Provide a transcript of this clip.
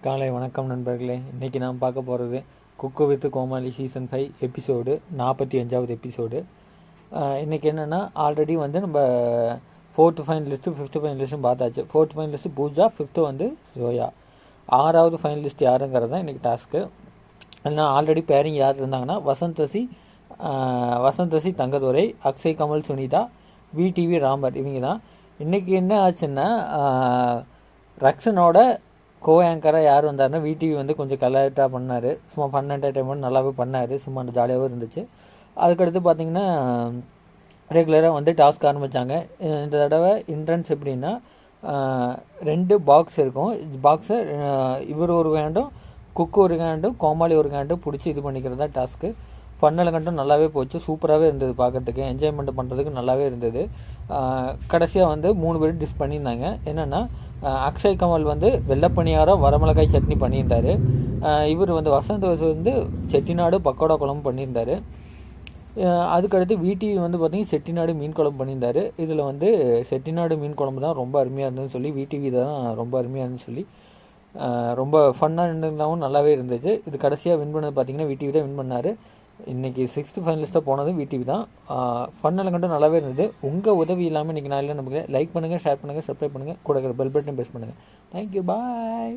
காலை வணக்கம் நண்பர்களே. இன்றைக்கி நாம் பார்க்க போகிறது cook with Comali season 5 episode 45வது எபிசோடு. இன்றைக்கி என்னென்னா, ஆல்ரெடி வந்து நம்ம 4th ஃபைனலிஸ்ட்டு 5th ஃபைனலிஸ்ட்டும் பார்த்தாச்சு. 4th ஃபைனலிஸ்ட்டு பூஜா, 5th வந்து ஜோயா. 6வது ஃபைனலிஸ்ட் யாருங்கிறது தான் இன்றைக்கி டாஸ்க்கு. இல்லைனா ஆல்ரெடி பேரிங் யார் இருந்தாங்கன்னா, வசந்தசி தங்கதுரை, அக்ஷய் கமல் சுனிதா, விடிவி ராமர், இவங்க தான். இன்றைக்கி என்ன ஆச்சுன்னா, ரக்ஷனோட கோ ஆங்கராக யார் வந்தாருன்னா விடிவி வந்து கொஞ்சம் கலாட்டாக பண்ணார். சும்மா ஃபன் என்டர்டைன்மெண்ட் நல்லாவே பண்ணார். சும்மா ஜாலியாகவும் இருந்துச்சு. அதுக்கடுத்து பார்த்திங்கன்னா ரெகுலராக வந்து டாஸ்க் ஆரம்பித்தாங்க. இந்த தடவை என்ட்ரன்ஸ் எப்படின்னா, 2 பாக்ஸ் இருக்கும். பாக்ஸை இவர் ஒரு ஹேண்டும், குக்கு ஒரு ஹேண்டும், கோமாளி ஒரு ஹேண்டும் பிடிச்சி இது பண்ணிக்கிறது தான் டாஸ்க்கு. ஃபன்னல் கண்டும் நல்லாவே போச்சு. சூப்பராகவே இருந்தது பார்க்குறதுக்கு. என்ஜாய்மெண்ட் பண்ணுறதுக்கு நல்லாவே இருந்தது. கடைசியாக வந்து 3 பேர் டிஸ் பண்ணியிருந்தாங்க. என்னென்னா, அக்ஷய் கமல் வந்து வெள்ளைப்பணியாரம் வரமிளகாய் சட்னி பண்ணியிருந்தார். இவர் வந்து வசந்த் வந்து செட்டிநாடு பக்கோடா குழம்பு பண்ணியிருந்தார். அதுக்கடுத்து விடிவி வந்து பார்த்திங்கன்னா செட்டிநாடு மீன் குழம்பு பண்ணியிருந்தார். இதில் வந்து செட்டிநாடு மீன் குழம்பு தான் ரொம்ப அருமையாக இருந்ததுன்னு சொல்லி, விடிவி தான் ரொம்ப அருமையாக இருந்துன்னு சொல்லி ரொம்ப ஃபன்னாக இருந்தாலும் நல்லாவே இருந்துச்சு. இது கடைசியாக வின் பண்ணது பார்த்திங்கன்னா விடிவி தான் வின் பண்ணார். இன்றைக்கி 6th ஃபைனலிஸ்ட்டாக போனது விடிவி தான். ஃபன்னெல்லாம் கண்டு நல்லாவே இருந்தது. உங்கள் உதவி இல்லாமல் இன்றைக்கி நான் இல்லை. நமக்கு லைக் பண்ணுங்கள், ஷேர் பண்ணுங்கள், சப்ஸ்கிரைப் பண்ணுங்கள், கூட பெல் பட்டன் ப்ரெஸ் பண்ணுங்கள். தேங்க்யூ, பாய்.